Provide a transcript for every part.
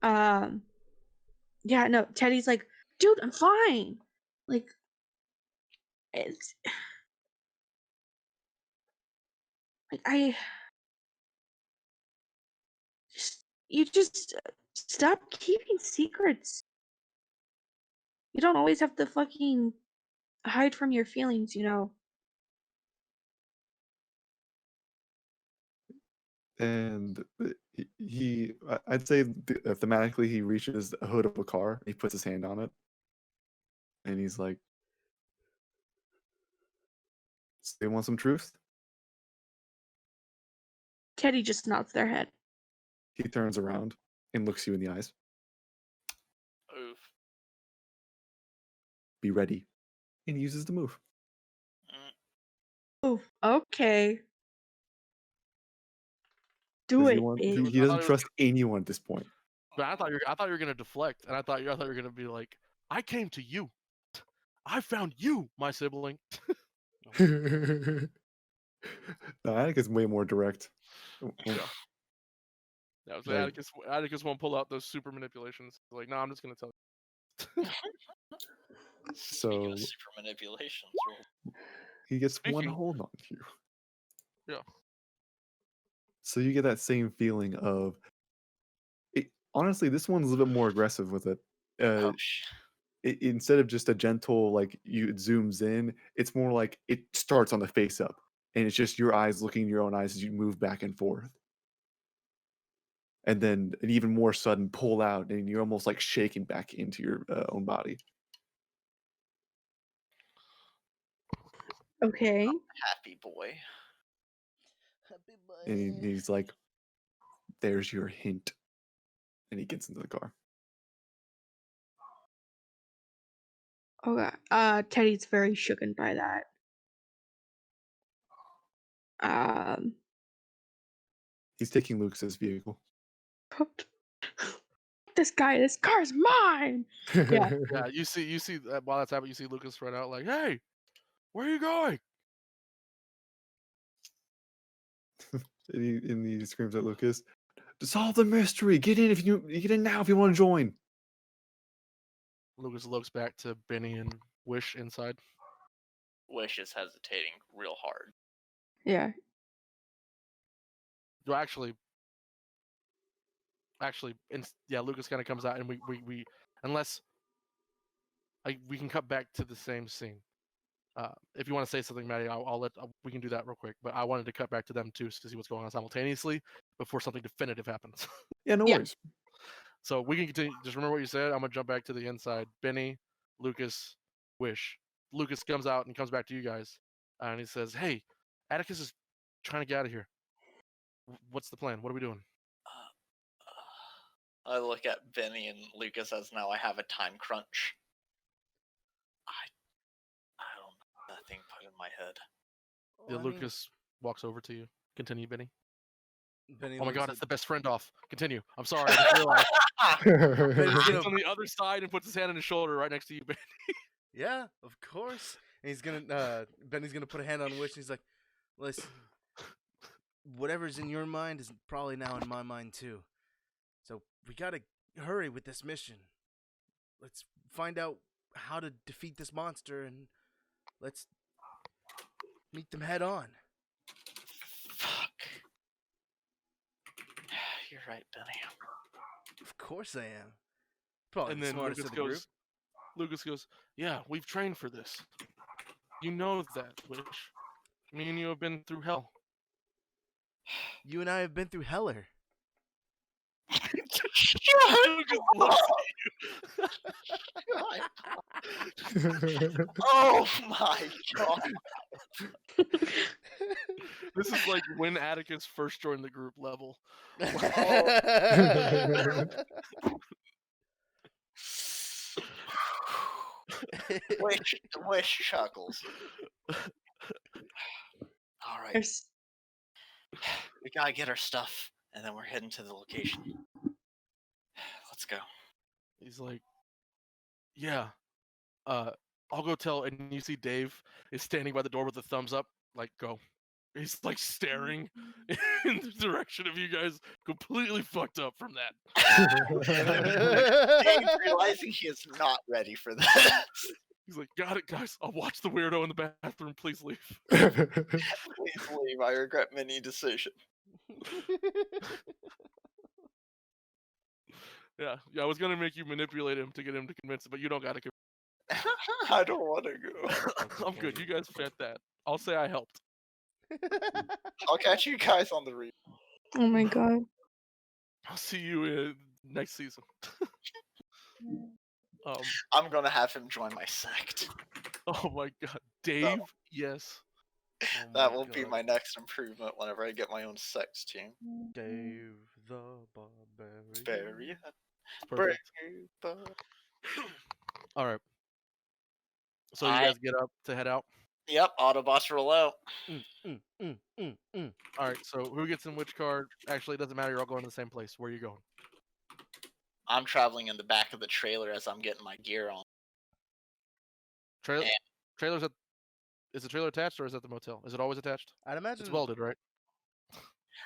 Um, yeah, no, Teddy's like, dude, I'm fine. Like, it's like you just stop keeping secrets. You don't always have to fucking hide from your feelings, you know. And I'd say thematically, he reaches the hood of a car. He puts his hand on it, and he's like, "So they want some truth?" Teddy just nods their head. He turns around and looks you in the eyes. Oof. Be ready, and he uses the move. Oh, okay. Do Because it, bitch. he doesn't trust anyone at this point. But I thought you were gonna deflect, and I thought you were gonna be like, "I came to you. I found you, my sibling." No, Atticus is way more direct. Yeah. That was Like- Atticus won't pull out those super manipulations. Like, no, I'm just gonna tell you. Speaking of super manipulations, he gets one Speaking- hold on you. Yeah. So you get that same feeling of honestly, this one's a little bit more aggressive with it. Instead of just a gentle, like, it zooms in, it's more like it starts on the face up, and it's just your eyes looking in your own eyes as you move back and forth. And then an even more sudden pull out, and you're almost like shaking back into your own body. Okay. happy boy. Happy boy. And he's like, "There's your hint." And he gets into the car. Okay. Teddy's very shooken by that. He's taking Lucas's vehicle. This car's mine. Yeah. Yeah, you see while that's happening, you see Lucas run out like, "Hey, where are you going?" And he screams at Lucas, "To solve the mystery! Get in now if you want to join." Lucas looks back to Benny and Wish inside. Wish is hesitating real hard. Yeah. No, actually, Lucas kind of comes out, and we unless we can cut back to the same scene. If you want to say something, Maddie, we can do that real quick. But I wanted to cut back to them too to see what's going on simultaneously before something definitive happens. Yeah, no worries. So we can continue. Just remember what you said. I'm gonna jump back to the inside. Benny, Lucas, Wish. Lucas comes out and comes back to you guys, and he says, "Hey, Atticus is trying to get out of here. What's the plan? What are we doing?" I look at Benny and Lucas as now I have a time crunch. I don't know that thing put in my head. Yeah, Lucas walks over to you. Continue, Benny. Benny Oh my god, at- it's the best friend off. Continue. I'm sorry, I didn't realize. Benny's He's gonna- on the other side and puts his hand on his shoulder right next to you, Benny. Yeah, of course. And he's gonna Benny's gonna put a hand on Wish, and he's like, "Listen, whatever's in your mind is probably now in my mind too. So we gotta hurry with this mission. Let's find out how to defeat this monster, and let's meet them head on." Fuck. You're right, Benny. Of course I am. Probably And the then smartest Lucas of the group. Lucas goes, "Yeah, we've trained for this. You know that, Wish. Me and you have been through hell." You and I have been through Heller. Oh my god. This is like when Atticus first joined the group level. Wish chuckles. All right. We gotta get our stuff, and then we're heading to the location. Let's go. He's like, "Yeah, I'll go tell." And you see Dave is standing by the door with a thumbs up, like, "Go." He's like staring in the direction of you guys, completely fucked up from that. James realizing he is not ready for that. He's like, got it, guys. I'll watch the weirdo in the bathroom. Please leave. Please leave. I regret many decisions. Yeah, I was gonna make you manipulate him to get him to convince him, but you don't gotta. I don't want to go. I'm good. You guys fed that. I'll say I helped. I'll catch you guys on the read. Oh my god. I'll see you next season. I'm gonna have him join my sect. Oh my god, Dave. Yes. Oh That my will be God. my next improvement whenever I get my own sex team. Dave the Barbarian. Very Perfect. All right. So you guys get up to head out. Yep, Autobots roll out. All right. So who gets in which car? Actually, it doesn't matter. You're all going to the same place. Where are you going? I'm traveling in the back of the trailer as I'm getting my gear on. Trailer. Yeah. Trailers at. Is the trailer attached or is it the motel? Is it always attached? I'd imagine It's welded, right?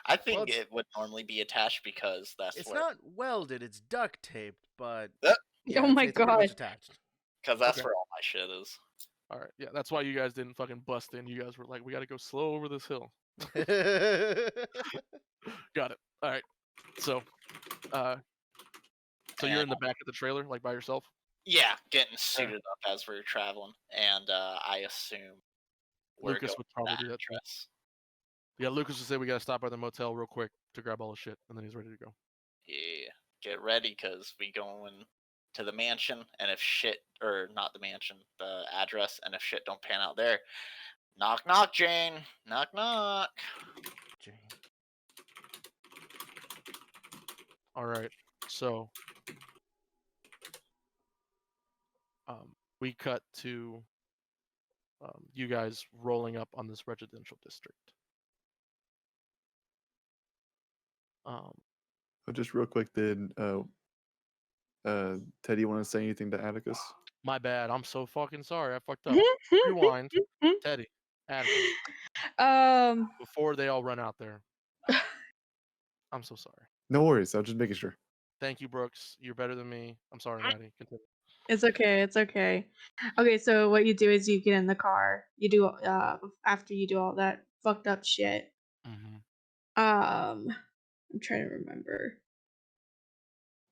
I think Well, it would normally be attached because that's it's where not welded, it's duct taped, but Yep. yeah, Oh my it's pretty much God. attached. because that's Okay. where all my shit is. All right. Yeah, that's why you guys didn't fucking bust in. You guys were like, we got to go slow over this hill. Got it. All right. So, you're in the back of the trailer, like by yourself. Yeah, getting suited up as we're traveling, and I assume we're Lucas going would to probably that do that too. address. Yeah, Lucas would say we got to stop by the motel real quick to grab all his shit, and then he's ready to go. Yeah, get ready because we going to the mansion, and if shit, or not the mansion, the address, and if shit don't pan out there, knock knock, Jane, knock knock. Jane. All right. So, we cut to you guys rolling up on this residential district. Just real quick, did Teddy want to say anything to Atticus? My bad. I'm so fucking sorry. I fucked up. Rewind. Teddy. Atticus. Before they all run out there. I'm so sorry. No worries. I was just making sure. Thank you, Brooks. You're better than me. I'm sorry, Maddie. Continue. It's okay. It's okay. Okay, so what you do is you get in the car. You do after you do all that fucked up shit. Mm-hmm. I'm trying to remember.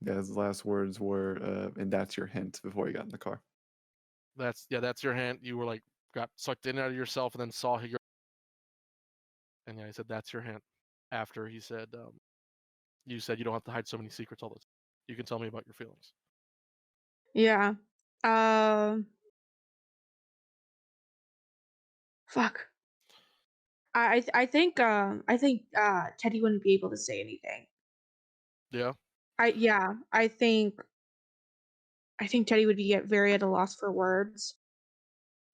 Yeah, his last words were, and that's your hint before he got in the car. That's your hint. You were like got sucked in out of yourself and then saw your. And yeah, he said that's your hint. After he said, you said you don't have to hide so many secrets all the time. You can tell me about your feelings. Yeah. Fuck. I think Teddy wouldn't be able to say anything. Yeah. I think Teddy would be very at a loss for words.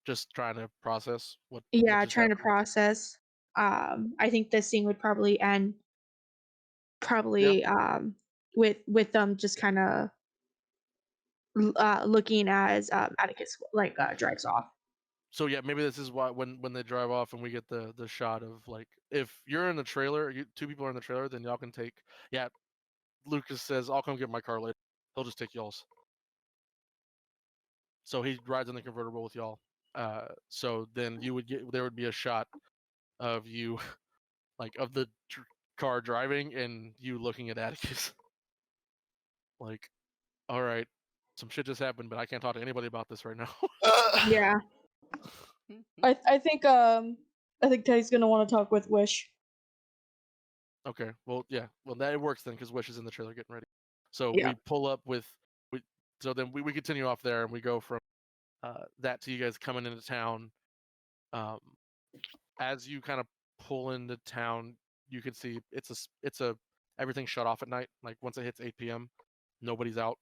Just trying to process what. Yeah, just trying to happened. process. I think this scene would probably end with them just kind of looking as Atticus drives off. So yeah, maybe this is why when they drive off and we get the shot of like if you're in the trailer, two people are in the trailer, then y'all can take. Yeah, Lucas says I'll come get my car later. He'll just take y'all's. So he rides in the convertible with y'all. So then there would be a shot of you, like of the car driving and you looking at Atticus. Like, all right, some shit just happened, but I can't talk to anybody about this right now. Yeah. I think Teddy's gonna want to talk with Wish. Okay, well, yeah, well that works then because Wish is in the trailer getting ready. So Yeah. we pull up so then we continue off there and we go from that to you guys coming into town. As you kind of pull into town, you can see it's a everything's shut off at night. Like once it hits 8 p.m., nobody's out.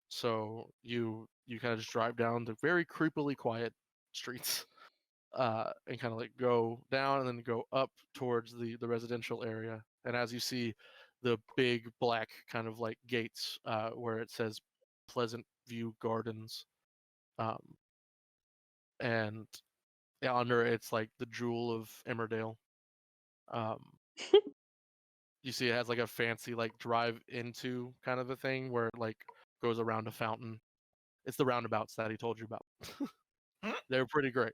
So you kind of just drive down the very creepily quiet streets, and kind of like go down and then go up towards the residential area. And as you see the big black kind of like gates, where it says Pleasant View Gardens, and under it's like the Jewel of Emmerdale, You see, it has like a fancy like drive into kind of a thing where it like goes around a fountain. It's the roundabouts that he told you about. They're pretty great.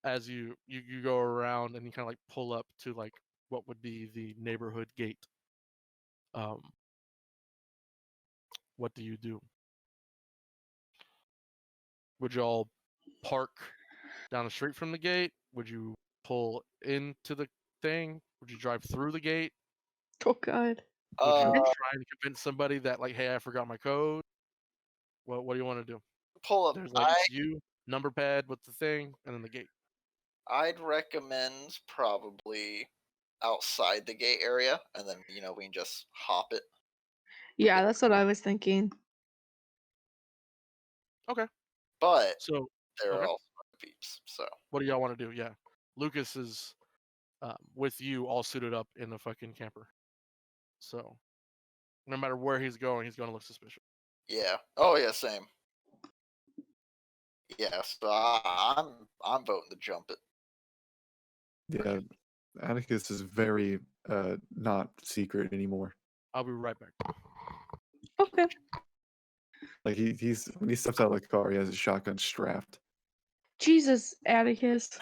As you go around and you kind of like pull up to like what would be the neighborhood gate. What do you do? Would you all park down the street from the gate? Would you pull into the thing? Would you drive through the gate? Oh god. Would you Uh, try and convince somebody that like, hey, I forgot my code? What do you want to do? pull up. There's like it's you, number pad with the thing, and then the gate. I'd recommend probably outside the gate area, and then we can just hop it. Yeah, that's what I was thinking. Okay. But So there are okay. also peeps. So What do y'all want to do? Yeah, Lucas is with you, all suited up in a fucking camper. So no matter where he's going to look suspicious. yeah. Oh yeah, same. Yeah. So I'm voting to jump it. Yeah, Atticus is very not secret anymore. I'll be right back. Okay. Like he's when he steps out of the car, he has his shotgun strapped. Jesus, Atticus.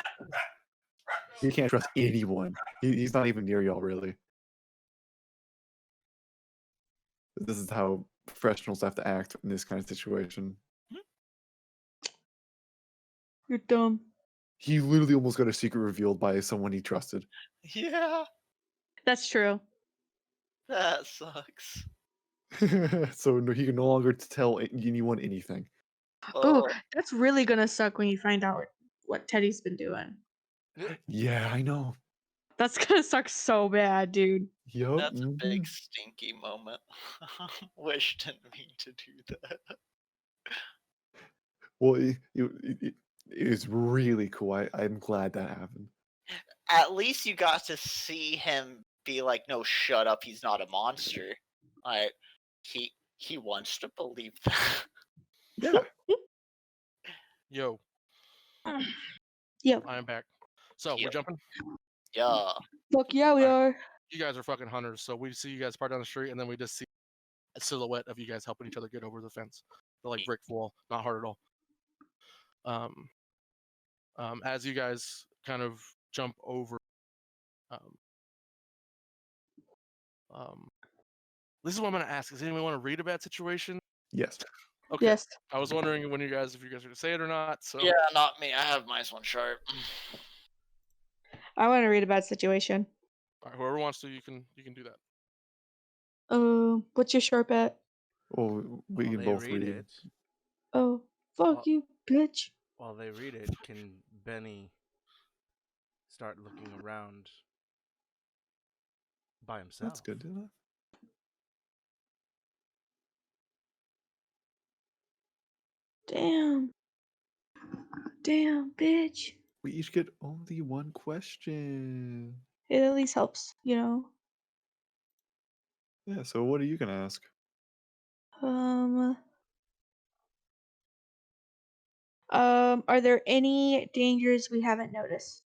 He can't trust anyone. He's not even near y'all, really. This is how professionals have to act in this kind of situation. You're dumb. He literally almost got a secret revealed by someone he trusted. Yeah. That's true. That sucks. So he can no longer tell anyone anything. Oh, that's really gonna suck when you find out what Teddy's been doing. Yeah, I know. That's gonna suck so bad, dude. Yup. That's a big stinky moment. Wish didn't mean to do that. Well, it is really cool. I'm glad that happened. At least you got to see him be like, "No, shut up. He's not a monster." Like he wants to believe that. Yeah. Yo, Yep. I am back. So we're Yep. jumping. Yeah. Fuck yeah, we are. You guys are fucking hunters, so we see you guys part down the street, and then we just see a silhouette of you guys helping each other get over the fence. The like brick wall, not hard at all. As you guys kind of jump over, this is what I'm gonna ask. Does anyone want to read a bad situation? Yes. Okay. Yes. I was wondering if you guys are gonna say it or not. So Yeah, not me. I have my one sharp. I want to read a bad situation. all right, whoever wants to, you can do that. What's your sharp at? Well, we can they both read read. it. Oh, fuck you, bitch. While they read it, can Benny start looking around by himself? That's good enough. Damn. Damn, bitch. We each get only one question. It at least helps, you know. Yeah, so what are you gonna ask? Are there any dangers we haven't noticed?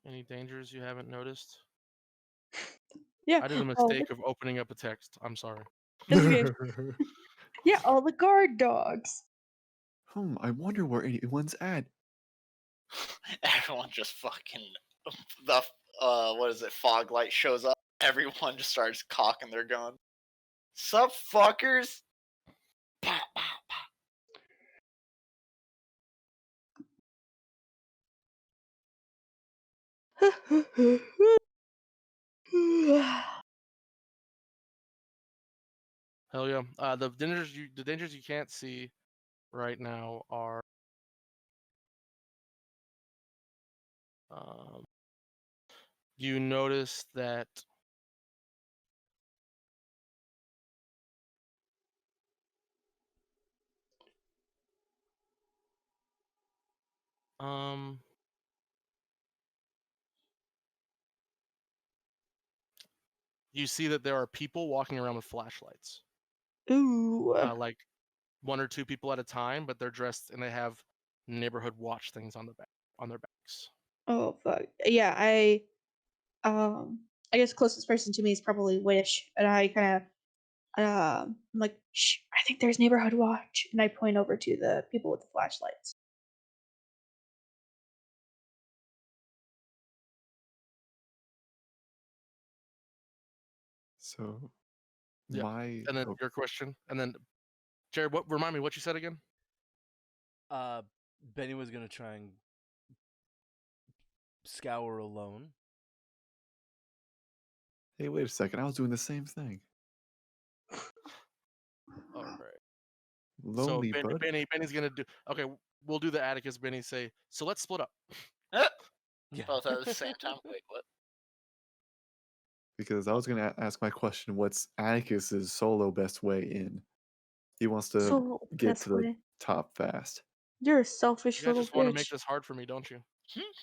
Any dangers you haven't noticed? Yeah. I did a mistake of opening up a text. I'm sorry. It's okay. Yeah, all the guard dogs. I wonder where anyone's at. Everyone just fucking the what is it? Fog light shows up. Everyone just starts cocking their gun. Sup, fuckers? Pow, pow, pow. Hell yeah. The dangers you can't see right now are you notice that you see that there are people walking around with flashlights. Ooh. Like 1 or 2 people at a time, but they're dressed and they have neighborhood watch things on their backs. Oh fuck. Yeah, I guess closest person to me is probably Wish, and I kind of I'm like, shh, I think there's neighborhood watch, and I point over to the people with the flashlights. So Yeah. my And then your question, and then Jared, what remind me what you said again? Benny was gonna try and scour alone. hey, wait a second. I was doing the same thing. All right. So Lonely bud. Benny's gonna do. Okay, we'll do the Atticus. Benny say. So let's split up. Yeah. Both at the same time. Wait, what? Because I was gonna ask my question. What's Atticus's solo best way in? He wants to So get that's to the way. top fast. You're a selfish You guys little just want to make bitch. this hard for me, don't you?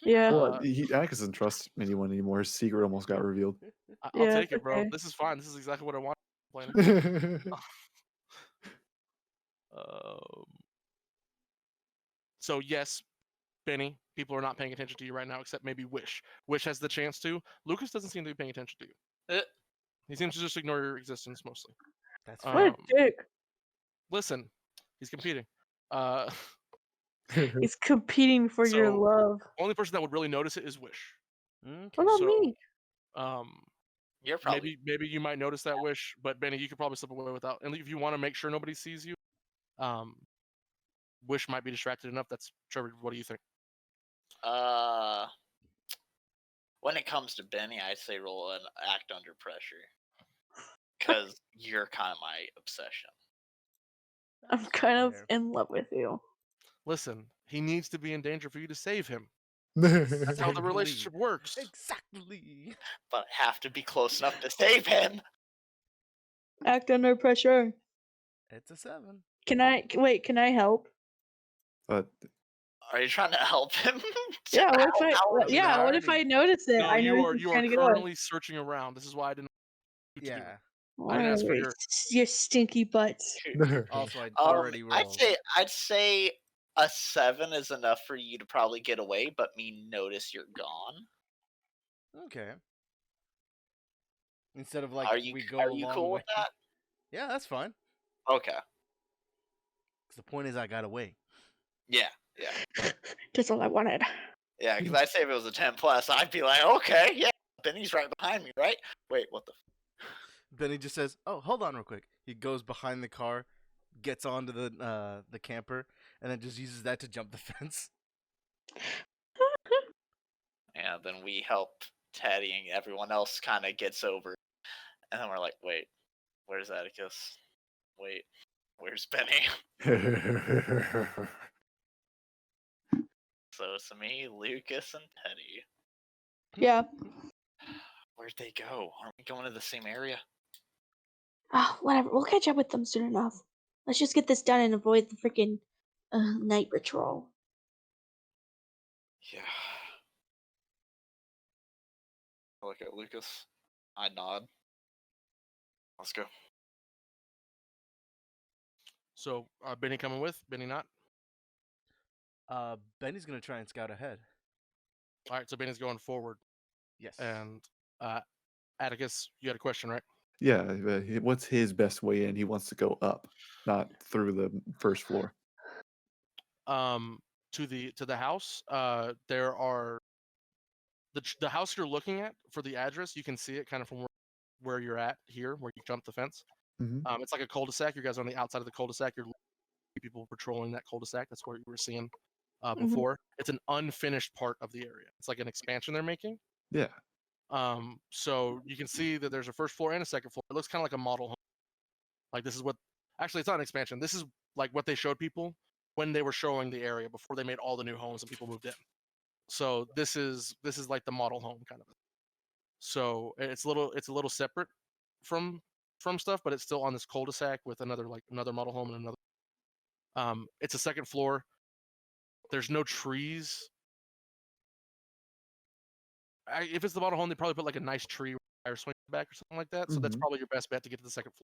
Yeah. Well, Uh, Atticus doesn't trust anyone anymore. His secret almost got revealed. I'll Yeah, take it's it, bro. okay. This is fine. This is exactly what I want. Planning. Um, so yes, Benny, people are not paying attention to you right now, except maybe Wish. Wish has the chance to. Lucas doesn't seem to be paying attention to you. Uh, He seems to just ignore your existence mostly. That's What fair. a dick. Listen, he's competing. Uh, He's competing for your So- love. only person that would really notice it is Wish. What Okay. about So- me? You're probably Maybe you might notice that Wish, but Benny, you could probably slip away without. And if you want to make sure nobody sees you, Wish might be distracted enough. That's Trevor. What do you think? when it comes to Benny, I'd say roll an act under pressure. Because you're kind of my obsession. I'm kind of Fair. in love with you. Listen, he needs to be in danger for you to save him. That's how the Exactly. relationship works. Exactly. But have to be close enough to save him. Act under pressure. It's a 7. Wait, can I help? But Are you trying to help him? Yeah, what if How what if I already- notice it? No, I you know are he's you are trying to get away. currently searching around. This is why I didn't. know what to do. Yeah. I didn't ask for Alright, your- your stinky butts. Also, I already rolled. I'd say a 7 is enough for you to probably get away, but me notice you're gone. Okay. Instead of like Are you we go are a you long cool way. with that? Yeah, that's fine. Okay. 'Cause the point is, I got away. Yeah. That's all I wanted. Yeah, because I'd say if it was a 10 plus, I'd be like, okay, yeah, Benny's right behind me, right? Wait, what the? Benny just says, "Oh, hold on, real quick." He goes behind the car, gets onto the camper, and then just uses that to jump the fence. Yeah, then we help Teddy and everyone else kind of gets over. And then we're like, wait, where's Atticus? Wait, where's Benny? So it's me, Lucas, and Teddy. Yeah. Where'd they go? Aren't we going to the same area? Whatever. We'll catch up with them soon enough. Let's just get this done and avoid the freaking night patrol. Yeah. I look at Lucas. I nod. Let's go. So, Benny coming with? Benny not? Benny's gonna try and scout ahead. All right, so Benny's going forward. Yes. And Atticus, you had a question, right? yeah, what's his best way in? He wants to go up, not through the first floor. To the house, there are the house you're looking at for the address. You can see it kind of from where you're at here, where you jumped the fence. Mhm. It's like a cul-de-sac. You guys are on the outside of the cul-de-sac. You're people patrolling that cul-de-sac. That's where you were seeing before. It's an unfinished part of the area. It's like an expansion they're making. Yeah. So you can see that there's a first floor and a second floor. It looks kind of like a model home. Like this is what actually it's not an expansion. This is like what they showed people when they were showing the area before they made all the new homes and people moved in. So this is like the model home kind of. So it's a little separate from stuff, but it's still on this cul-de-sac with another model home and another. It's a second floor. There's no trees. If it's the model home, they probably put like a nice tree or swing back or something like that. So that's Mhm. probably your best bet to get to the second floor.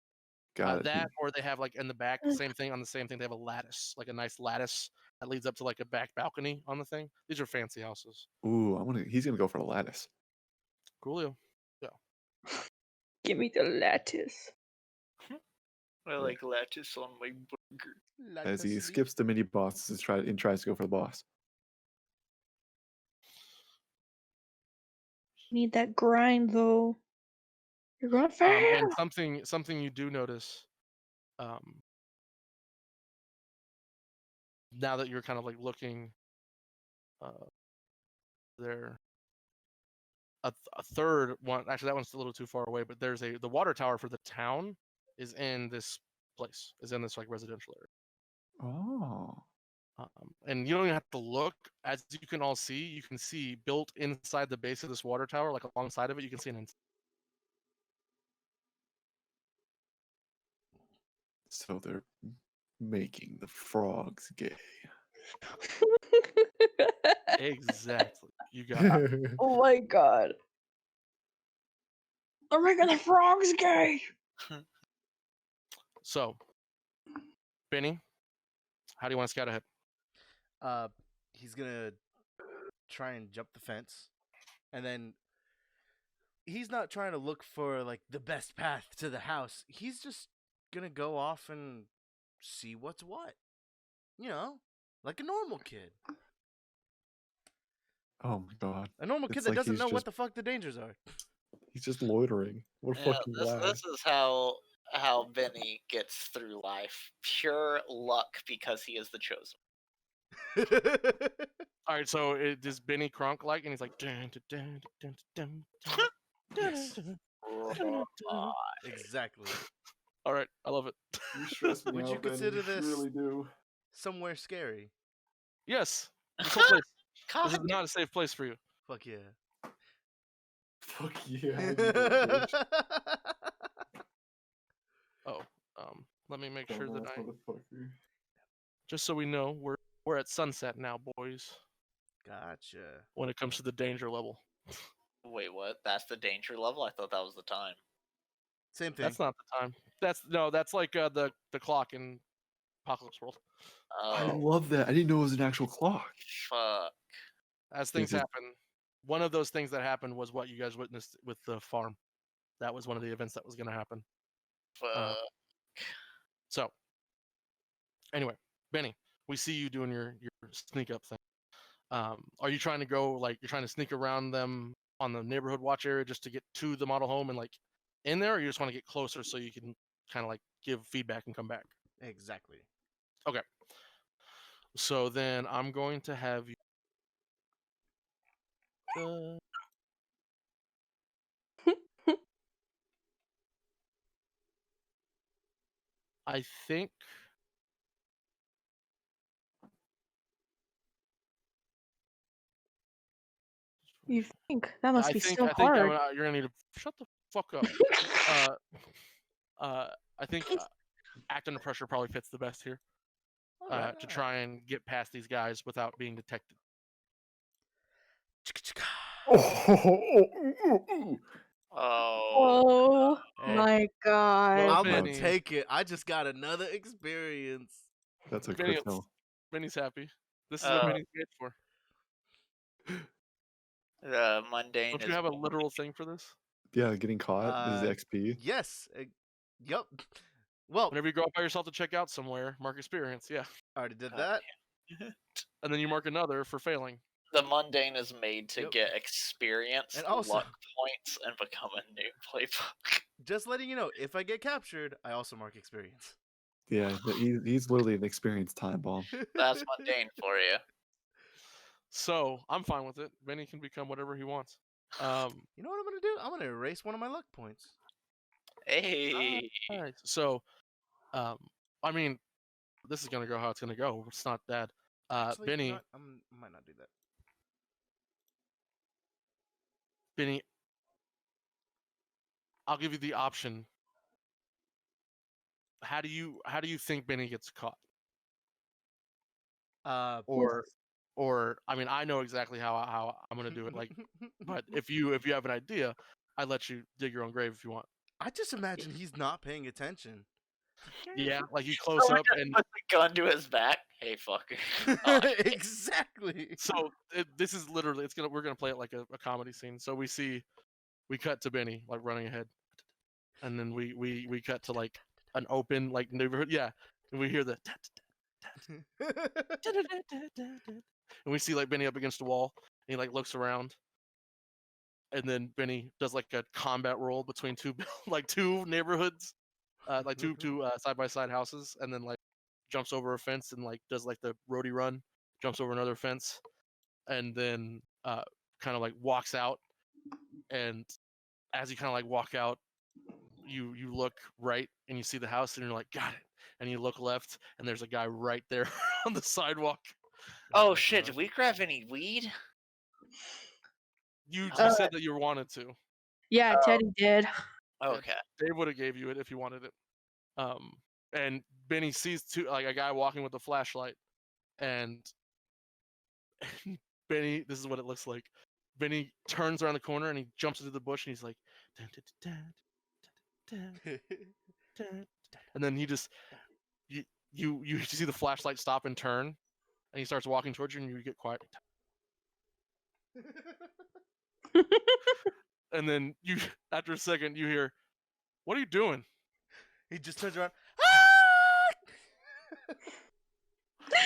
Got it. That, or they have like in the back, same thing on the same thing. They have a lattice, like a nice lattice that leads up to like a back balcony on the thing. These are fancy houses. Ooh, he's gonna go for the lattice. Coolio. Give me the lattice. I like lettuce on my burger. As he skips the mini bosses and tries to go for the boss. Need that grind though. You're going fast. And something you do notice, now that you're kind of like looking, there. A third one, actually, that one's a little too far away. But there's the water tower for the town is in this place, is in this like residential area. Oh. And you don't even have to look. As you can all see, you can see built inside the base of this water tower, like alongside of it, you can see an. So they're making the frogs gay. Exactly. You got it. Oh my god. They're making the frogs gay. So, Benny, how do you want to scout ahead? He's gonna try and jump the fence, and then he's not trying to look for like the best path to the house. He's just gonna go off and see what's what. You know, like a normal kid. Oh my god. A normal kid It's that like doesn't he's know what just- the fuck the dangers are. He's just loitering. What a Yeah, fucking this, lad. this is how Benny gets through life. Pure luck because he is the chosen. All right, so does Benny Kronk like, and he's like, dun, dun, dun, dun, dun, dun, Yes. dun, dun, dun. Exactly. All right, I love it. You stress me Would you out, Ben. consider this- really do. Somewhere scary. Yes, this whole place. God, This is not a safe place for you. Fuck yeah. Fuck yeah. I knew that, bitch. Oh, let me make sure that Dumbass motherfucker. just so we know, we're at sunset now, boys. Gotcha. When it comes to the danger level, wait, what? That's the danger level? I thought that was the time. Same thing. that's not the time. That's like the clock in Apocalypse World. I Oh, love that. I didn't know it was an actual clock. fuck. As things This is- happen, one of those things that happened was what you guys witnessed with the farm. That was one of the events that was going to happen. Fuck. So, anyway, Benny, we see you doing your sneak up thing. Are you trying to go, like, you're trying to sneak around them on the neighborhood watch area just to get to the model home and, like, in there, or you just want to get closer so you can kind of, like, give feedback and come back? Exactly. Okay. So then I'm going to have you. I think. You think that must I be think so I think hard. you're gonna need to shut the fuck up. I think act under pressure probably fits the best here Alright, to try and get past these guys without being detected. Oh. Oh Hey. my god. Well, I'm gonna Benny. take it. I just got another experience. That's a Benny, crypto. Benny's happy. This is what Benny's made for. Mundane Don't is you have a literal thing for this? Yeah, getting caught is Uh, XP. Yes. Yup. Well, Whenever you go out by yourself to check out somewhere, mark experience. Yeah, I already did God that. and then you mark another for failing. the mundane is made to Yep. get experience, And also- luck points, and become a new playbook. Just letting you know, if I get captured, I also mark experience. Yeah, he's literally an experienced time bomb. That's mundane for you. So I'm fine with it. Benny can become whatever he wants. You know what I'm gonna do? I'm gonna erase one of my luck points. Hey. All right. So, I mean, this is gonna go how it's gonna go. It's not bad. Actually, you know Benny, what? I might not do that. Benny, I'll give you the option. How do you think Benny gets caught? Or I mean, I know exactly how I'm gonna do it. Like, but if you have an idea, I let you dig your own grave if you want. I just imagine he's not paying attention. Yeah, like you close Someone up just and puts a gun to his back. Hey, fucker. Oh, shit. Exactly. so this is literally we're gonna play it like a comedy scene. So we cut to Benny like running ahead, and then we cut to like an open like neighborhood. Yeah, and we hear the and we see like Benny up against a wall, and he like looks around, and then Benny does like a combat roll between two like two neighborhoods, like two side by side houses, and then like jumps over a fence and like does like the roadie run, jumps over another fence, and then kind of like walks out. And as you kind of like walk out, you look right and you see the house and you're like, got it. And you look left and there's a guy right there on the sidewalk. Oh my shit! God. Did we grab any weed? You Uh, said that you wanted to. Yeah, Teddy did. Okay. Dave would have gave you it if you wanted it. And Benny sees like a guy walking with a flashlight, and Benny, this is what it looks like. Benny turns around the corner and he jumps into the bush and he's like, dun, dun, dun, dun, dun, dun, dun. And then he just you see the flashlight stop and turn, and he starts walking towards you, and you get quiet. And then you, after a second, you hear, "What are you doing?" He just turns around.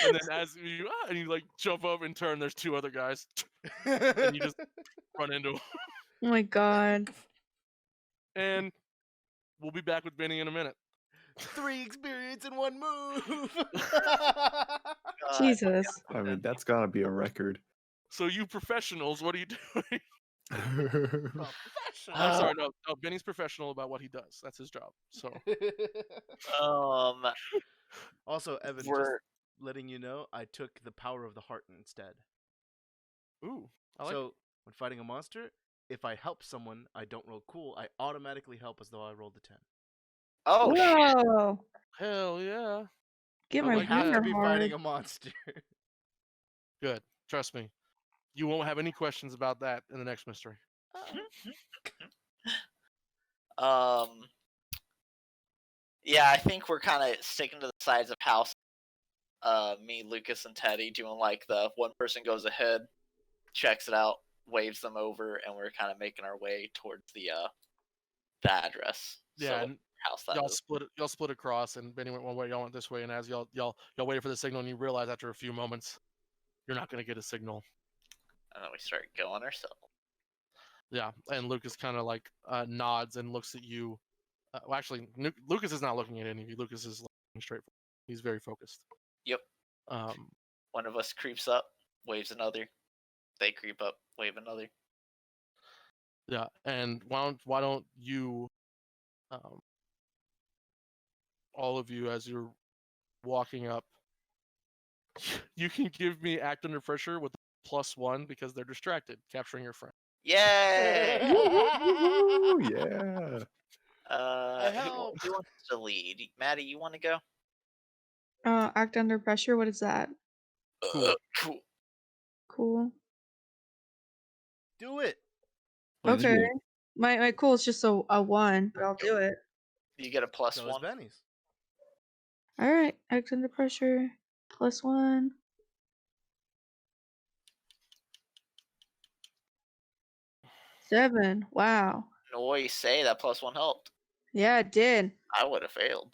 And then as you and you like jump up and turn, there's two other guys, and you just run into them. Oh my god. And we'll be back with Benny in a minute. 3 experience in 1 move. God. Jesus. I mean, that's gotta be a record. So you professionals, what are you doing? Professional. I'm sorry, no, Benny's professional about what he does. That's his job. So Also, Evan, just We're letting you know, I took the power of the heart instead. ooh, I like So when fighting a monster, if I help someone, I don't roll cool. I automatically help as though I rolled a 10. oh shit! Whoa. hell yeah. Get I my I like have wiener to be hard. fighting a monster. Good. Trust me. You won't have any questions about that in the next mystery. Yeah, I think we're kind of sticking to the sides of house. Me, Lucas, and Teddy doing like the one person goes ahead, checks it out, waves them over, and we're kind of making our way towards the address. Yeah, So and house that y'all is. split across, and Benny went one way, y'all went this way, and as y'all waited for the signal, and you realize after a few moments, you're not gonna get a signal. And then we start going ourselves. Yeah, and Lucas kind of like nods and looks at you. Well, actually, Lucas is not looking at any of you. Lucas is looking straight. He's very focused. Yep. One of us creeps up, waves another. They creep up, wave another. Yeah, and why don't you, all of you, as you're walking up, you can give me act under pressure with +1 because they're distracted, capturing your friend. Yay! Woo, yeah. Who wants to lead? Maddie, you want to go? Act under pressure. What is that? Cool. Cool. Cool. Do it. What did you Okay. do? My cool is just a 1, but I'll do it. You get a So is +1. Benny's. All right. Act under pressure. +1. Seven. Wow. No, you say that +1 helped. Yeah, it did. I would have failed.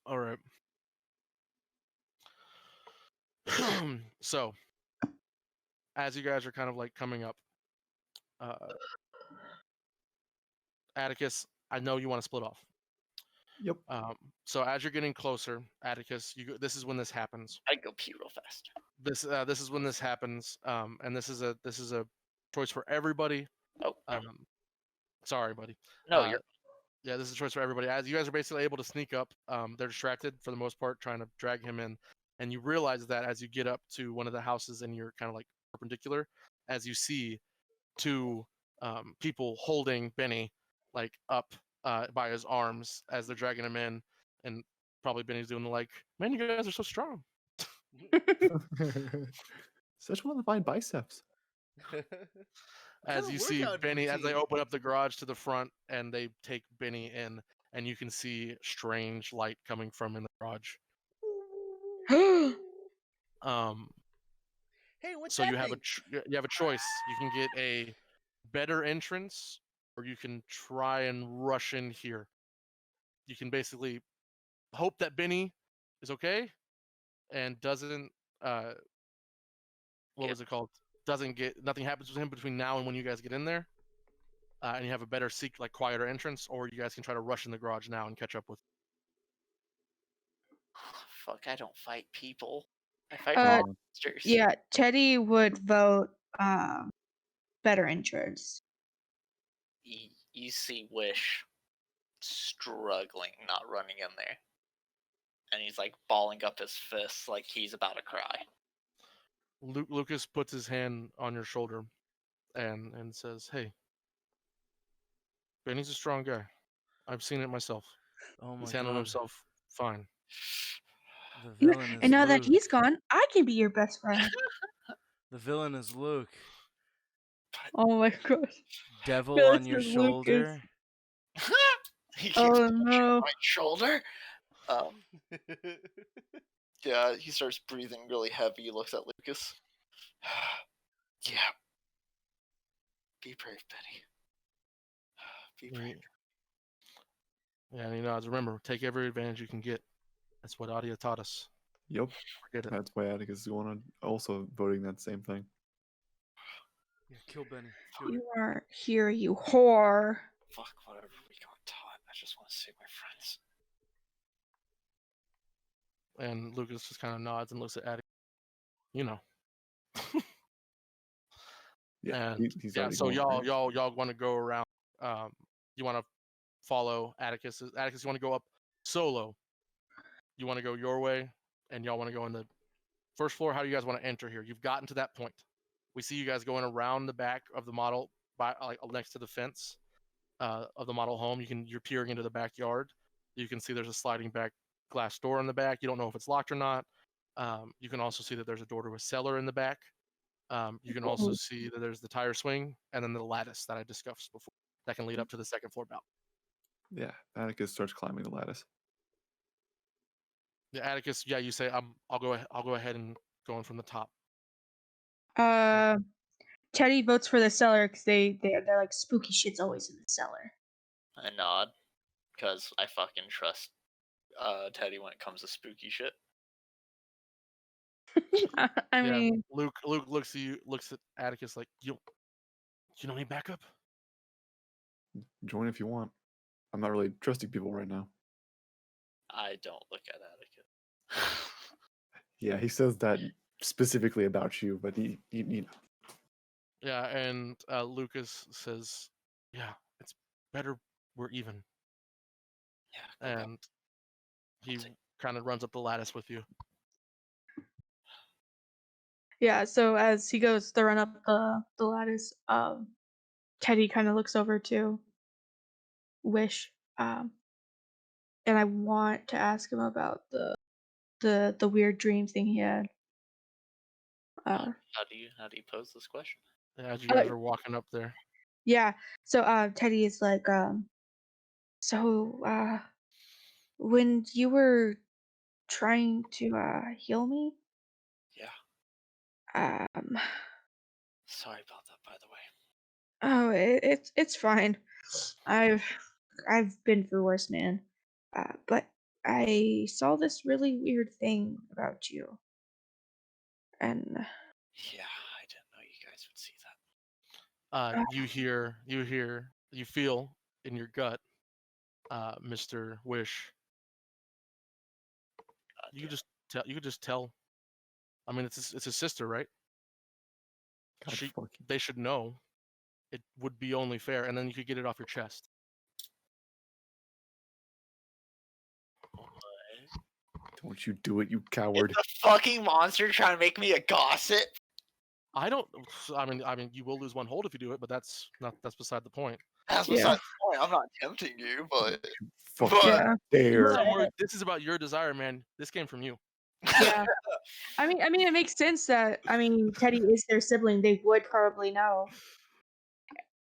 All right. So, as you guys are kind of like coming up, Atticus, I know you want to split off. Yep. So as you're getting closer, Atticus, this is when this happens. I'd go pee real fast. This is when this happens, and this is a choice for everybody. Oh, Sorry, buddy. no, you're. Yeah, this is a choice for everybody. As you guys are basically able to sneak up, they're distracted for the most part, trying to drag him in, and you realize that as you get up to one of the houses and you're kind of like perpendicular, as you see two people holding Benny like up by his arms as they're dragging him in, and probably Benny's doing the like, man, you guys are so strong. Such one of the fine biceps. As kinda you see workout Benny, as they routine? open up the garage to the front and they take Benny in, and you can see strange light coming from in the garage. Um, Hey, what's so you have happening? you have a choice. You can get a better entrance, or you can try and rush in here. You can basically hope that Benny is okay and doesn't what Get- was it called? Doesn't get nothing happens with him between now and when you guys get in there. And you have a better like quieter entrance, or you guys can try to rush in the garage now and catch up with. Fuck, I don't fight people. I fight Uh, monsters. Yeah, Teddy would vote better entrance. You see Wish struggling, not running in there. And he's like balling up his fists like he's about to cry. Lucas puts his hand on your shoulder and says, "Hey, Benny's a strong guy. I've seen it myself. Oh my He's handled god. himself fine." The And villain is and now that Luke. he's gone, I can be your best friend. The villain is Luke. Oh my gosh. Devil Felix on your is Lucas. shoulder. He keeps Oh touching no. my shoulder. Yeah, he starts breathing really heavy. He looks at Lucas. Yeah. Be brave, Betty. Be brave. Yeah, and he nods. Remember, take every advantage you can get. That's what Adia taught us. Yep. Forget it. That's why Atticus is going on also voting that same thing. Yeah, kill Benny. Do You it. aren't here, you whore. Fuck whatever we got taught. I just want to save my friends. And Lucas just kind of nods and looks at Atticus. You know. Yeah, And he's yeah, already so going. y'all want to go around. You want to follow Atticus. Atticus, you want to go up solo. You want to go your way, and y'all want to go in the first floor. How do you guys want to enter here? You've gotten to that point. We see you guys going around the back of the model, by like next to the fence of the model home. You're peering into the backyard. You can see there's a sliding back glass door in the back. You don't know if it's locked or not. You can also see that there's a door to a cellar in the back. You can also see that there's the tire swing and then the lattice that I discussed before that can lead up to the second floor balcony. Yeah, Atticus starts climbing the lattice. Yeah, Atticus. Yeah, you say I'll go ahead and go in from the top. Teddy votes for the cellar because they're like spooky shit's always in the cellar. I nod, because I fucking trust Teddy when it comes to spooky shit. I mean, Luke looks at Atticus like you don't need backup. Join if you want. I'm not really trusting people right now. I don't look at Atticus. Yeah, he says that specifically about you, but he you know. Yeah, and Lucas says, "Yeah, it's better we're even." Yeah, go. And he kind of runs up the lattice with you. yeah. So as he goes to run up the lattice, Teddy kind of looks over to Wish, and I want to ask him about the weird dream thing he had. How do you pose this question? As you guys are walking up there. Yeah. So Teddy is like, so when you were trying to heal me, Yeah. Sorry about that, by the way. oh, it's fine. I've been through worse, man. But I saw this really weird thing about you, and Yeah, I didn't know you guys would see that. You feel in your gut, Mr. Wish. You could just tell. I mean, it's his sister, right? They should know. It would be only fair, and then you could get it off your chest. Don't you do it, you coward. It's a fucking monster trying to make me a gossip. I mean, you will lose one hold if you do it, but that's beside the point. That's beside the point. I'm not tempting you, but Fucking dare. This is about your desire, man. This came from you. Yeah. I mean, it makes sense that Teddy is their sibling. They would probably know.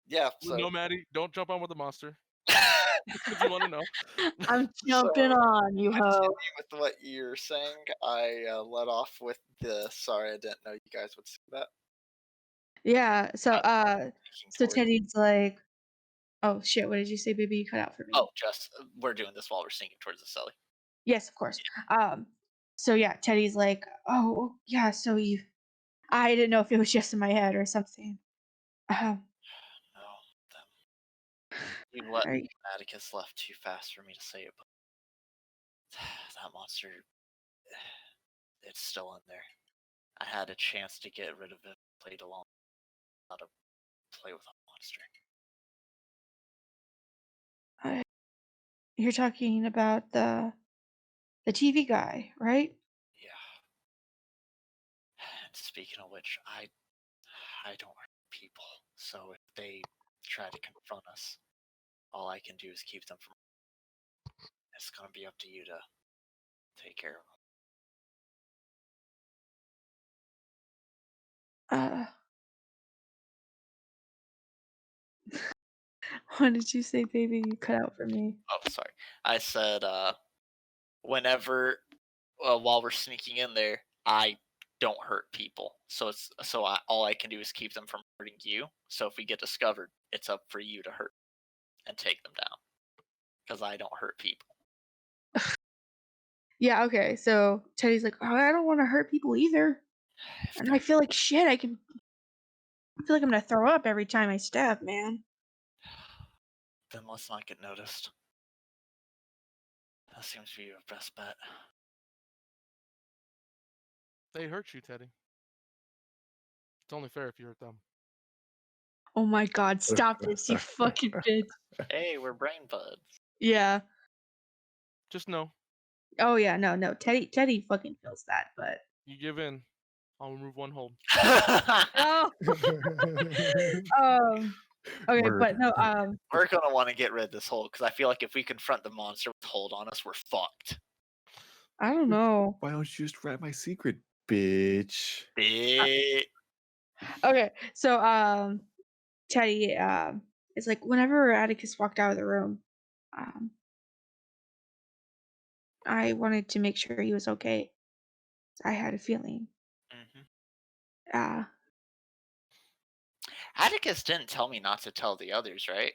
Yeah. No, So Maddie, don't jump on with the monster. If you want to know. I'm So, jumping on you, ho. with what you're saying, I let off with the sorry. I didn't know you guys would see that. Yeah. So Thinking so towards- Teddy's like, oh shit, what did you say, baby? You cut out for me. Oh, just we're doing this while we're sneaking towards the celly. Yes, of course. So yeah, Teddy's like, oh yeah, so I didn't know if it was just in my head or something. Um, No, you let Right. Atticus left too fast for me to say it, but that monster, it's still in there. I had a chance to get rid of it, played along, how to play with a monster. You're talking about the TV guy, right? Yeah. And speaking of which, I don't hurt people, so if they try to confront us, all I can do is keep them from. It's gonna be up to you to take care of them. Uh, what did you say, baby? You cut out for me. Oh, sorry. I said, whenever, while we're sneaking in there, I don't hurt people. So all I can do is keep them from hurting you. So if we get discovered, it's up for you to hurt and take them down, because I don't hurt people. Yeah, okay. So Teddy's like, oh, I don't want to hurt people either, If and I feel like shit. I feel like I'm gonna throw up every time I stab, man. then let's not get noticed. That seems to be your best bet. They hurt you, Teddy. It's only fair if you hurt them. Oh my god, stop this, you fucking bitch. Hey, we're brain buds. Yeah. Just know, Oh yeah, no. Teddy fucking feels that, but you give in, I'll remove one hold. oh. Okay, Word. but no, We're gonna want to get rid of this hold, because I feel like if we confront the monster with hold on us, we're fucked. I don't know. Why don't you just write my secret, bitch? Okay, so Teddy is like, whenever Atticus walked out of the room, I wanted to make sure he was okay. I had a feeling. Mm-hmm. Atticus didn't tell me not to tell the others, right?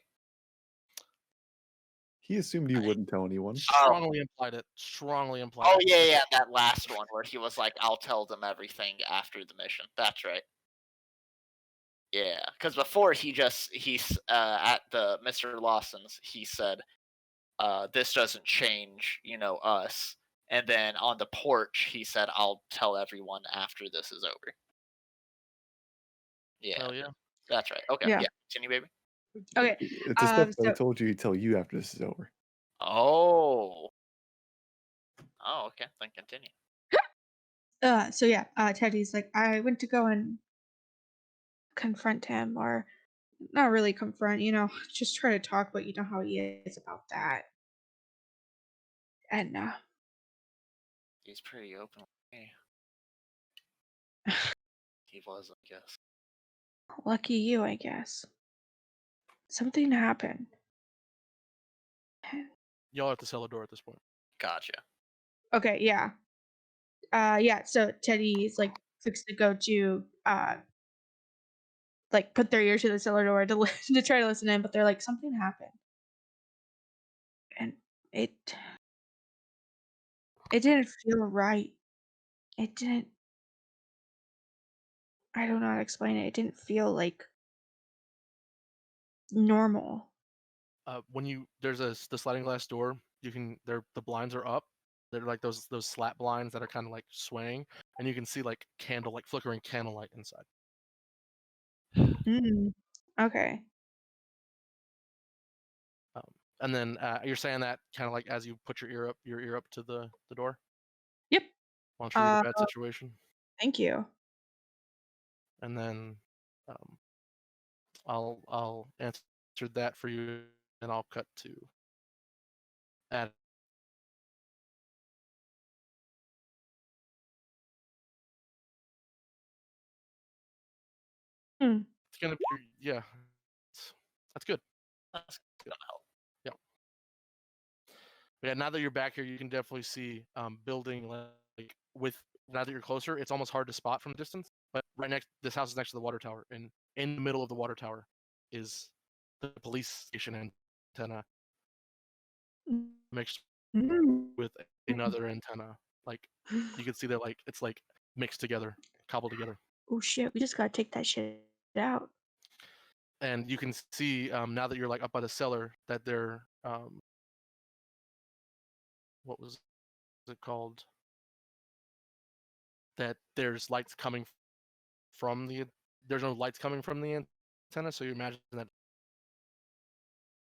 He assumed you wouldn't tell anyone. Strongly implied it. Strongly implied Oh it. yeah, that last one where he was like, "I'll tell them everything after the mission." That's right. Yeah, because before he's at the Mr. Lawson's, he said, "This doesn't change, us." And then on the porch, he said, "I'll tell everyone after this is over." Yeah, Hell yeah. that's right. Okay, Yeah. yeah. Continue, baby. Okay. It's the stuff that I So told you he'd tell you after this is over. Oh. Oh, okay. Then continue. so yeah, Teddy's like, I went to go and confront him, or not really confront, just try to talk, but you know how he is about that. And He's pretty open with me. He was, I guess. lucky you, I guess. Something happened. Y'all at the cellar door at this point. Gotcha. Okay, yeah. Yeah, so Teddy's like fixed to go to like put their ear to the cellar door to to try to listen in, but they're like, something happened. And it didn't feel right. It didn't I don't know how to explain it. It didn't feel like normal. When there's the sliding glass door, the blinds are up. They're like those slat blinds that are kind of like swaying, and you can see like flickering candlelight inside. Mm. Okay. And then you're saying that kind of like as you put your ear up to the door. Yep. Why don't you read a bad situation? Thank you. And then I'll answer that for you, and I'll cut to Hmm. It's gonna be that's good. That's gonna help. Yeah. But yeah, now that you're back here, you can definitely see building like with now that you're closer, it's almost hard to spot from a distance. But right next, this house is next to the water tower, and in the middle of the water tower is the police station antenna mixed Mm. with another antenna. Like you can see that like it's like mixed together, cobbled together, Oh shit, we just gotta take that shit out. and you can see now that you're like up by the cellar that they're what was it called? That there's lights coming from the there's no lights coming from the antenna, so you imagine that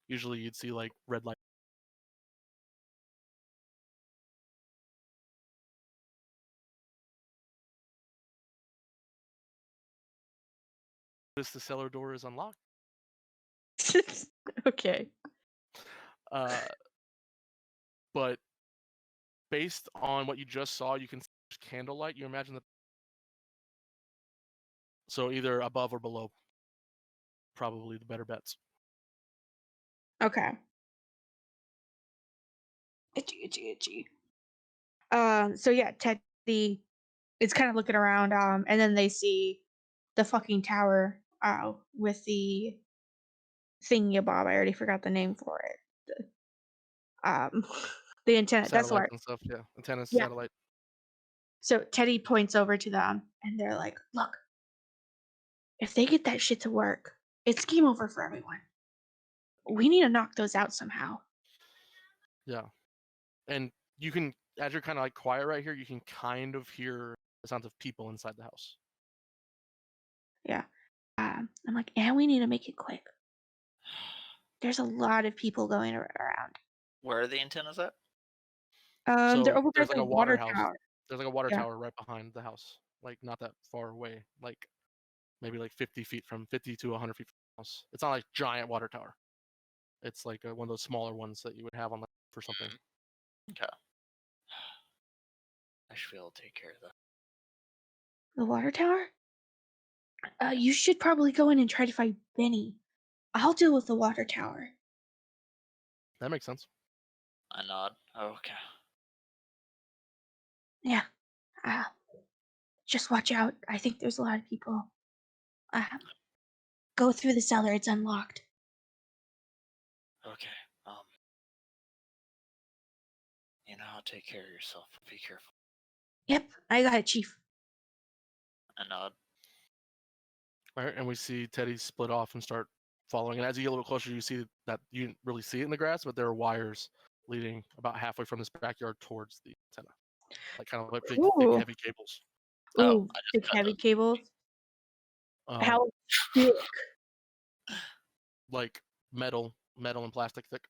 usually you'd see like red light. Notice the cellar door is unlocked. Okay. But based on what you just saw, you can see there's candlelight. You imagine that, so either above or below, probably the better bets. Okay. Itchy. So yeah, Teddy is kind of looking around, and then they see the fucking tower, with the thingy-bob. I already forgot the name for it. Um, the antenna. That's the Satellites word. and stuff, yeah. Antennas, Yeah. satellite. So Teddy points over to them, and they're like, "Look, if they get that shit to work, it's game over for everyone. We need to knock those out somehow." Yeah. And you can, as you're kind of like quiet right here, you can kind of hear the sounds of people inside the house. Yeah. I'm like, and we need to make it quick. There's a lot of people going around. Where are the antennas at? They're So over by there's like the a water water house. tower. There's like a water Yeah. tower right behind the house, like not that far away, like maybe like 50 to 100 feet from the house. It's not like giant water tower. It's like one of those smaller ones that you would have on like for something. Okay. I should be able to take care of that. The water tower? You should probably go in and try to find Benny. I'll deal with the water tower. That makes sense. I nod. Okay. Yeah. Uh, just watch out. I think there's a lot of people. Go through the cellar. It's unlocked. Okay. You know how to take care of yourself. Be careful. Yep, I got it, Chief. I nod. All right, and we see Teddy split off and start following. And as you get a little closer, you see that you didn't really see it in the grass, but there are wires leading about halfway from this backyard towards the antenna, like kind of like big, thick, Ooh. heavy cables. Oh, Ooh, I just thick, cut heavy those. cables. Um, How thick? like metal and plastic thick.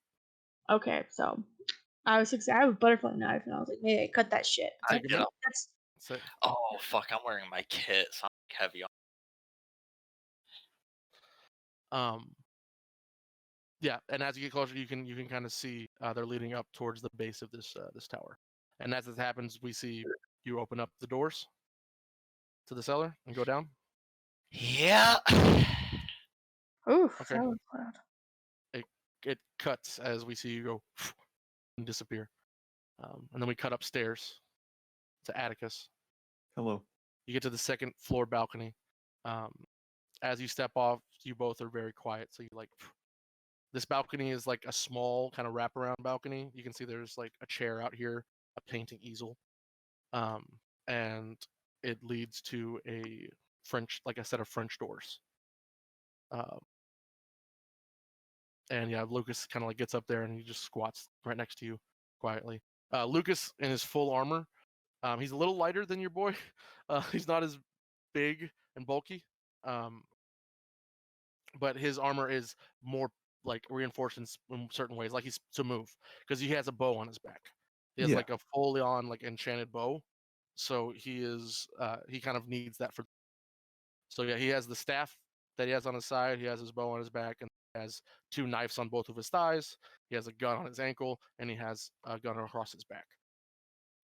Okay, so I have a butterfly knife, and I was like, maybe I cut that shit. I Take a get minute. up. That's So, Oh fuck! I'm wearing my kit, so I'm heavy on. Yeah, and as you get closer, you can kind of see they're leading up towards the base of this this tower. And as this happens, we see you open up the doors to the cellar and go down. Yeah. oof. Okay. That was loud. It cuts as we see you go and disappear, and then we cut upstairs to Atticus. Hello. You get to the second floor balcony. As you step off, you both are very quiet. So you like this balcony is like a small kind of wraparound balcony. You can see there's like a chair out here, a painting easel, and it leads to a like a set of French doors. And yeah, Lucas kind of like gets up there and he just squats right next to you quietly. Lucas in his full armor. He's a little lighter than your boy. He's not as big and bulky, but his armor is more like reinforced in certain ways, like he's to move because he has a bow on his back. He has Yeah. like a fully on like enchanted bow, so he kind of needs that for. So yeah, he has the staff that he has on his side. He has his bow on his back, and he has 2 knives on both of his thighs. He has a gun on his ankle, and he has a gun across his back.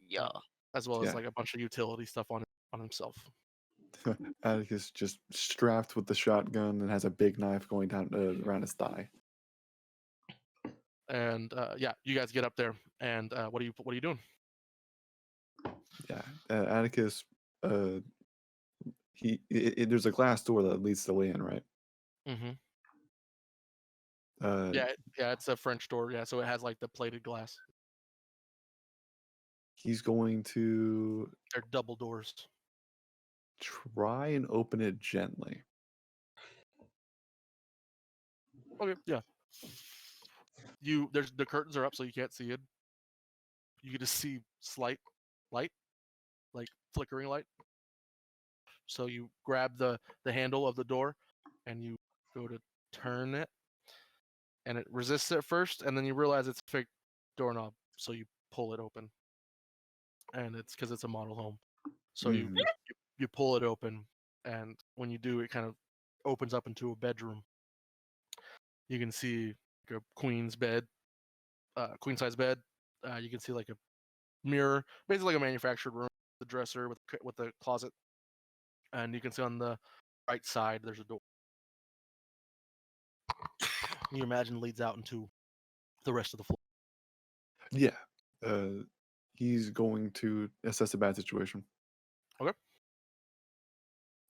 Yeah. As well as Yeah. like a bunch of utility stuff on himself. Atticus just strapped with the shotgun and has a big knife going down around his thigh. And yeah, you guys get up there, and what are you doing? Yeah, Atticus. There's a glass door that leads to the way in, right? Mm-hmm. Uh, Yeah, it's a French door. Yeah, so it has like the plated glass. he's going to They're double doors. try and open it gently. Okay, yeah. The curtains are up, so you can't see it. You can just see slight light, like flickering light. So you grab the handle of the door, and you go to turn it, and it resists at first, and then you realize it's a fake doorknob, so you pull it open, and it's because it's a model home. So Mhm. you pull it open, and when you do, it kind of opens up into a bedroom. You can see like a queen size bed. You can see like a mirror, basically like a manufactured room, the dresser with the closet, and you can see on the right side there's a door. You imagine leads out into the rest of the floor. Yeah. He's going to assess a bad situation. Okay.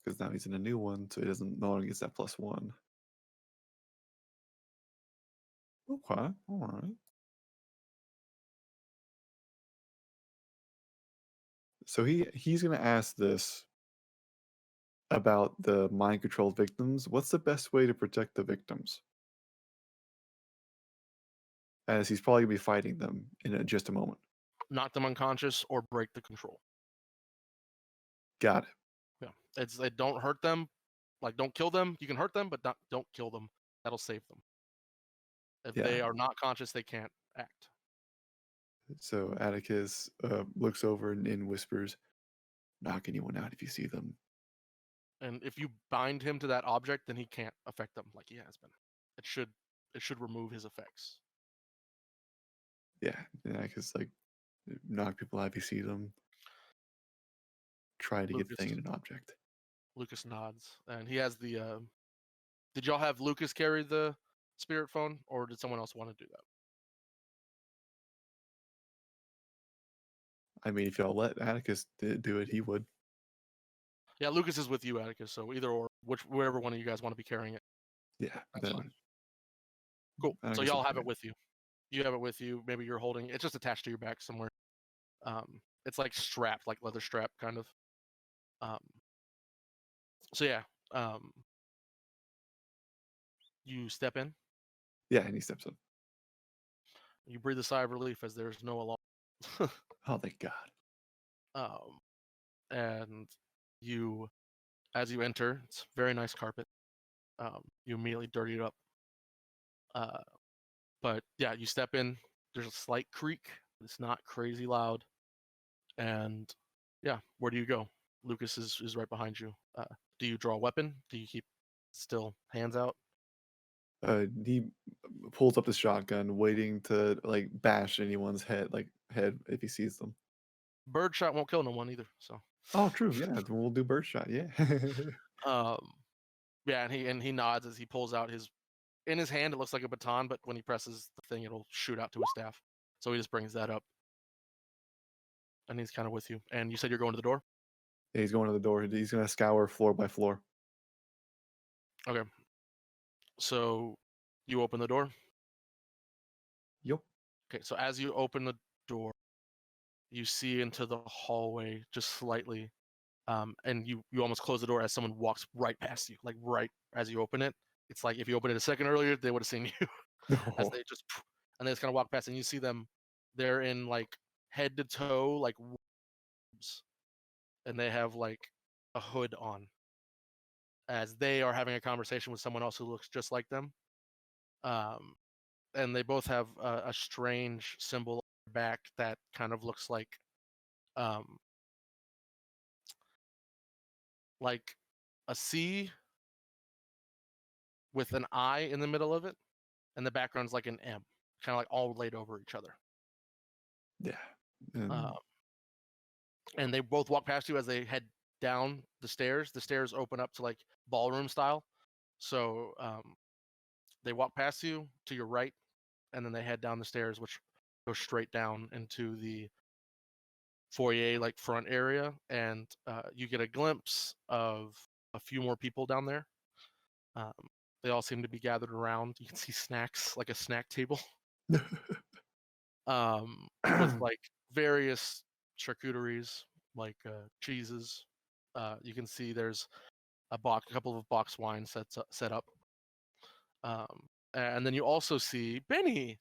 Because now he's in a new one, so he doesn't no longer gets that +1. Okay, all right. So he's gonna ask this about the mind controlled victims. What's the best way to protect the victims? As he's probably gonna be fighting them in just a moment. Knock them unconscious or break the control. Got it. Yeah, don't hurt them, like don't kill them. You can hurt them, but don't kill them. That'll save them. If Yeah. they are not conscious, they can't act. So Atticus looks over and whispers, "Knock anyone out if you see them." And if you bind him to that object, then he can't affect them like he has been. It should remove his effects. Yeah, and Atticus like knock people out if you see them. Try to get the thing in an object. Lucas nods, and he has the. Did y'all have Lucas carry the spirit phone, or did someone else want to do that? I mean, if y'all let Atticus do it, he would. Yeah, Lucas is with you, Atticus. So either or, wherever one of you guys want to be carrying it. Yeah, That's then fine. Cool. So Atticus y'all will have carry it with you. You have it with you. Maybe you're holding. It's just attached to your back somewhere. It's like strapped, like leather strap, kind of. So yeah. You step in. Yeah, and he steps in. You breathe a sigh of relief as there's no alarm. Oh, thank God. And as you enter, it's very nice carpet. You immediately dirty it up. But yeah, you step in. There's a slight creak. It's not crazy loud. And yeah, where do you go? Lucas is right behind you. Do you draw a weapon? Do you keep still hands out? He pulls up the shotgun, waiting to like bash anyone's head if he sees them. Birdshot won't kill no one either. So. Oh, true. Yeah, we'll do birdshot. Yeah. Yeah, and he nods as he pulls out in his hand. It looks like a baton, but when he presses the thing, it'll shoot out to a staff. So he just brings that up, and he's kind of with you. And you said you're going to the door. Yeah, he's going to the door. He's gonna scour floor by floor. Okay. So you open the door. Yep. Okay. So as you open the door, you see into the hallway just slightly, and you almost close the door as someone walks right past you, like right as you open it. It's like if you opened it a second earlier, they would have seen you as they just kind of walk past, and you see them. They're in like head to toe, like robes, and they have like a hood on, as they are having a conversation with someone else who looks just like them. And they both have a strange symbol on their back that kind of looks like a C with an I in the middle of it, and the background's like an M, kind of like all laid over each other. Yeah. And they both walk past you as they head down the stairs open up to like ballroom style. So they walk past you to your right, and then they head down the stairs, which go straight down into the foyer, like front area, and you get a glimpse of a few more people down there. They all seem to be gathered around. You can see snacks, like a snack table, with like various charcuteries, like cheeses. You can see there's a couple of box wines set up. And then you also see Benny.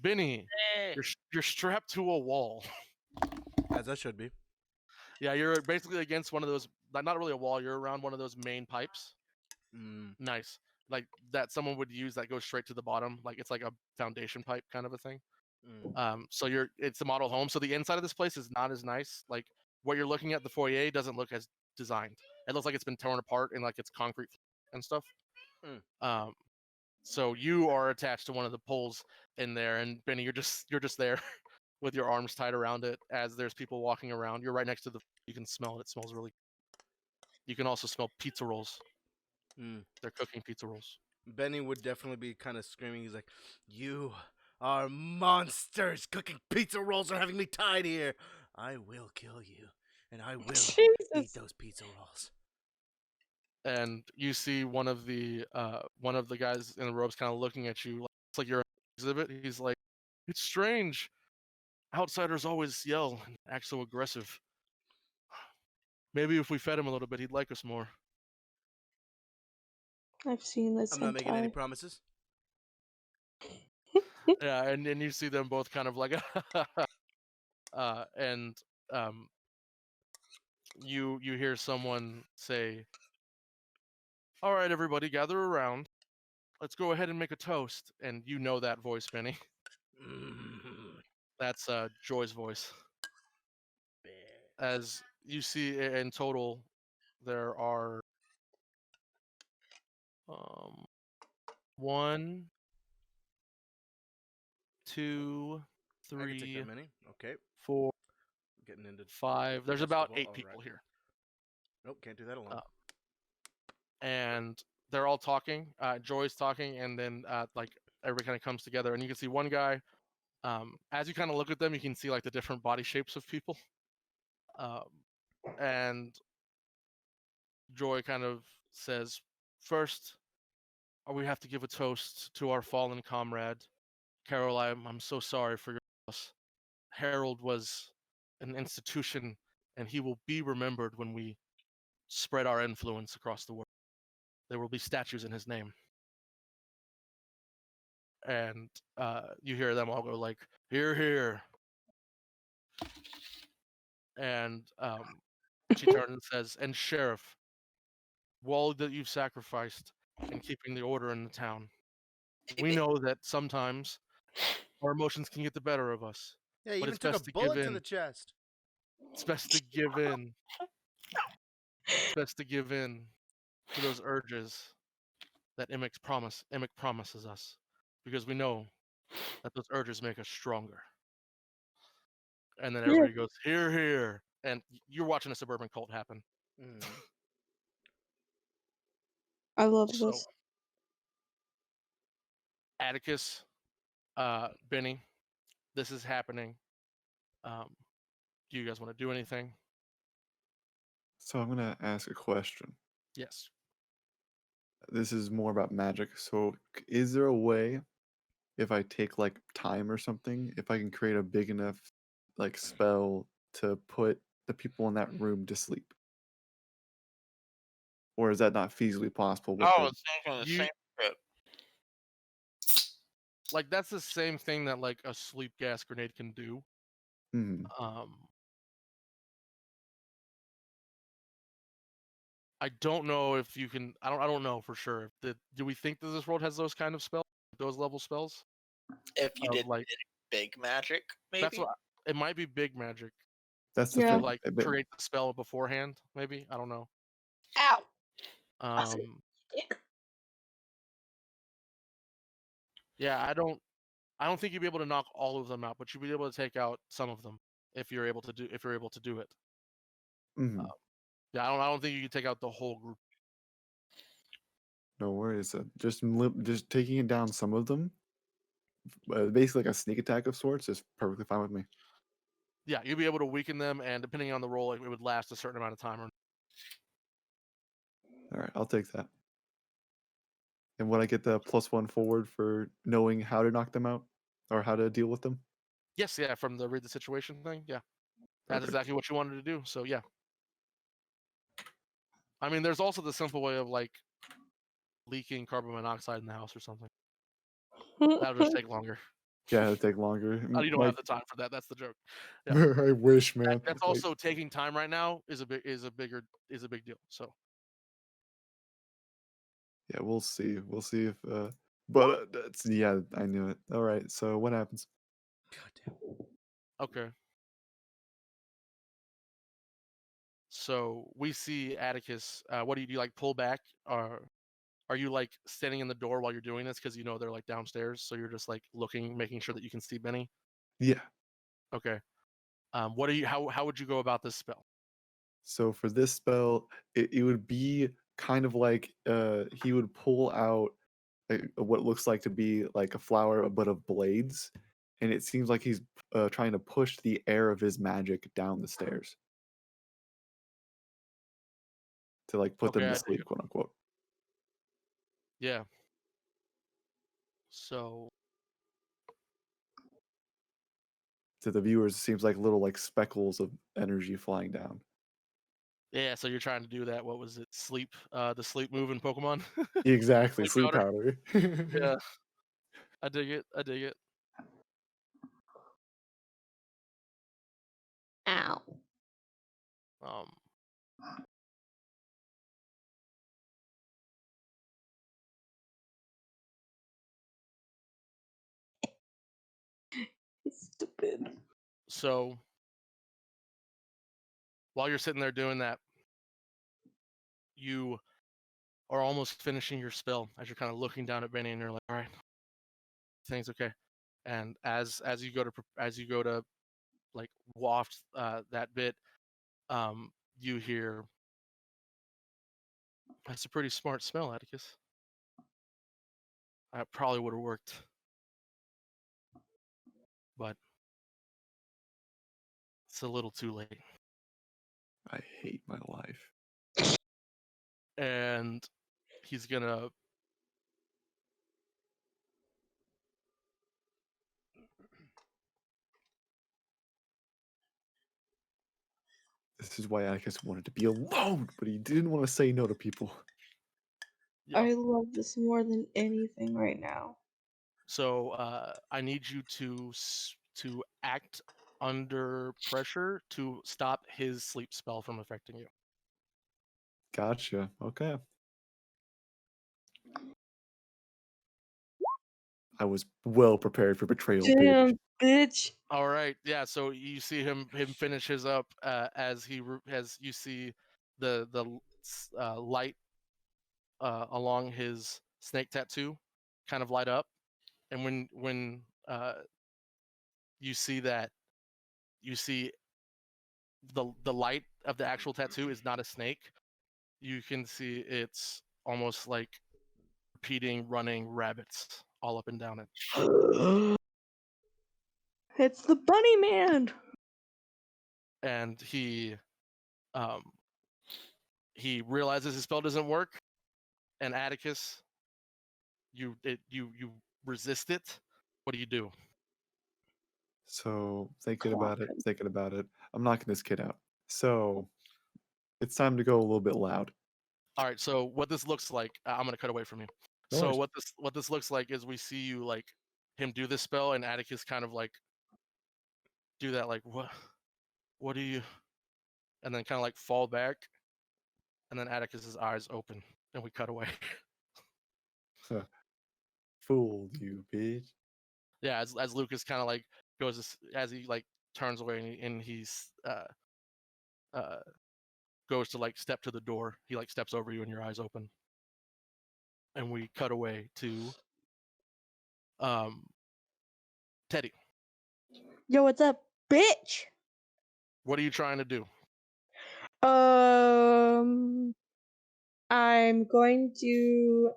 Benny, Hey. you're strapped to a wall. As I should be. Yeah, you're basically against one of those. Not really a wall. You're around one of those main pipes. Mm. Nice, like that someone would use that goes straight to the bottom. Like it's like a foundation pipe kind of a thing. Mm. So it's a model home. So the inside of this place is not as nice. Like what you're looking at, the foyer doesn't look as designed. It looks like it's been torn apart and like it's concrete and stuff. Mm. So you are attached to one of the poles in there, and Benny, you're just there with your arms tied around it as there's people walking around. You're right next to you can smell it. It smells really. You can also smell pizza rolls. Mm. They're cooking pizza rolls. Benny would definitely be kind of screaming. He's like, "You are monsters cooking pizza rolls or having me tied here. I will kill you, and I will eat Jesus. those pizza rolls." And you see one of the guys in the robes kind of looking at you. It's like you're an exhibit. He's like, "It's strange. Outsiders always yell and act so aggressive. Maybe if we fed him a little bit, he'd like us more." I've seen this I'm not making any hentai. promises. Yeah, and you see them both kind of like, and you hear someone say, "All right, everybody, gather around. Let's go ahead and make a toast." And you know that voice, Benny. Mm. That's Joy's voice. As you see, in total, there are 1, 2, I can take 3, that many. Okay, 4, getting into 5. There's about festival, 8 people alright. here, Nope, can't do that alone. and they're all talking. Joy's talking, and then like everybody kind of comes together, and you can see one guy. As you kind of look at them, you can see like the different body shapes of people, and Joy kind of says, "First, we have to give a toast to our fallen comrade, Carol. I'm so sorry for your loss. Harold was an institution, and he will be remembered when we spread our influence across the world. There will be statues in his name." And you hear them all go like, "Hear, hear." And she turns and says, "And Sheriff, all that you've sacrificed in keeping the order in the town. We know that sometimes our emotions can get the better of us, Yeah, he but even it's took a best to give bullet to in. the chest. It's best to give in. It's best to give in to those urges that Emic promises us, because we know that those urges make us stronger." And then Yeah, everybody goes, "Hear, hear." And you're watching a suburban cult happen. Mm. I love So this. Atticus, Benny, this is happening. Do you guys want to do anything? So I'm gonna ask a question. Yes. This is more about magic. So is there a way, if I take like time or something, if I can create a big enough like spell to put the people in that room to sleep? Or is that not feasibly possible with I the was thinking the You- same shit. Like that's the same thing that like a sleep gas grenade can do. Mhm. I don't know if you can. I don't know for sure. Do we think that this world has those kind of spells, those level spells? If you Of, did like, big magic, maybe. that's what it might be. Big magic That's the Yeah. to thing. like But create the spell beforehand. Maybe I don't know. Ow. Awesome. Yeah, I don't think you'd be able to knock all of them out, but you'd be able to take out some of them if you're able to do it. mhm. Yeah, I don't think you can take out the whole group. No worries. Just taking it down some of them, basically like a sneak attack of sorts, is perfectly fine with me. Yeah, you'll be able to weaken them, and depending on the roll, it would last a certain amount of time. All right, I'll take that. And would I get the +1 forward for knowing how to knock them out or how to deal with them? Yes, yeah, from the read the situation thing. Yeah, that's Perfect. exactly what you wanted to do. So yeah. I mean, there's also the simple way of like leaking carbon monoxide in the house or something. That'll just take longer. Yeah, it'll take longer. You don't have the time for that. That's the joke. Yeah. I wish, man. That's also taking time right now is a big deal. So yeah, we'll see. We'll see if. But that's yeah, I knew it. All right. So what happens? Goddamn. okay. So we see Atticus. What do you do? Like pull back, or are you like standing in the door while you're doing this because you know they're like downstairs? So you're just like looking, making sure that you can see Benny. Yeah. Okay. What are you? How would you go about this spell? So for this spell, it would be kind of like he would pull out what looks like to be like a flower, but of blades, and it seems like he's trying to push the air of his magic down the stairs to like put them Okay, to I dig sleep, it. quote unquote. Yeah. So To the viewers, it seems like little like speckles of energy flying down. yeah, so you're trying to do that. What was it? Sleep, the sleep move in Pokemon. Exactly, Sleep sleep powder. powder. Yeah, I dig it. I dig it. Ow. Um, Stupid. so while you're sitting there doing that, you are almost finishing your spell as you're kind of looking down at Benny, and you're like, "All right, things okay." And as you go to like waft that bit, you hear, "That's a pretty smart smell, Atticus. That probably would have worked, but it's a little too late." I hate my life. And he's gonna This is why Atticus wanted to be alone, but he didn't want to say no to people. yeah. I love this more than anything right now. So I need you to act under pressure to stop his sleep spell from affecting you. Gotcha. Okay. I was well prepared for betrayal, bitch. Damn, bitch. All right, yeah. So you see him finish his up as you see the light along his snake tattoo kind of light up, and when you see that, you see the light of the actual tattoo is not a snake. You can see it's almost like repeating running rabbits all up and down it. It's the bunny man. And um he realizes his spell doesn't work, and Atticus, you resist it. What do you do? So Clock him. thinking about it. I'm knocking this kid out. So it's time to go a little bit loud. All right, so what this looks like, I'm gonna cut away from you. No So worries. what this looks like is we see you like him do this spell, and Atticus kind of like do that, like what do you, and then kind of like fall back, and then Atticus's eyes open, and we cut away. Fooled you, bitch. Yeah, as Lucas kind of like as he like turns away, and he's goes to like step to the door, he like steps over you, and your eyes open, and we cut away to um Teddy. Yo, what's up, bitch? What are you trying to do? I'm going to.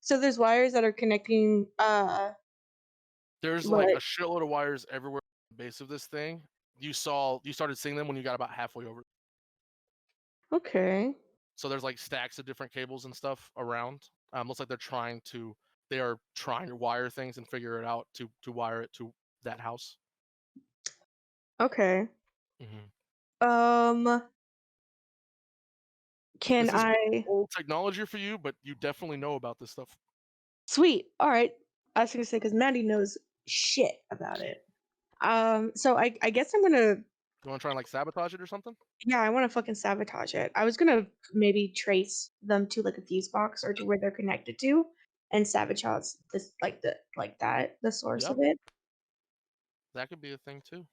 So there's wires that are connecting. There's like a Like shitload of wires everywhere at the base of this thing. You started seeing them when you got about halfway over. okay. So there's like stacks of different cables and stuff around. Looks like they are trying to wire things and figure it out to wire it to that house. Okay. Mm-hmm. Can This is I? old technology for you, but you definitely know about this stuff. Sweet. All right. I was gonna say because Maddie knows shit about it. So I guess I'm gonna. You want to try and like sabotage it or something? Yeah, I want to fucking sabotage it. I was gonna maybe trace them to like a fuse box or to where they're connected to, and sabotage this the source Yeah, of it. that could be a thing too.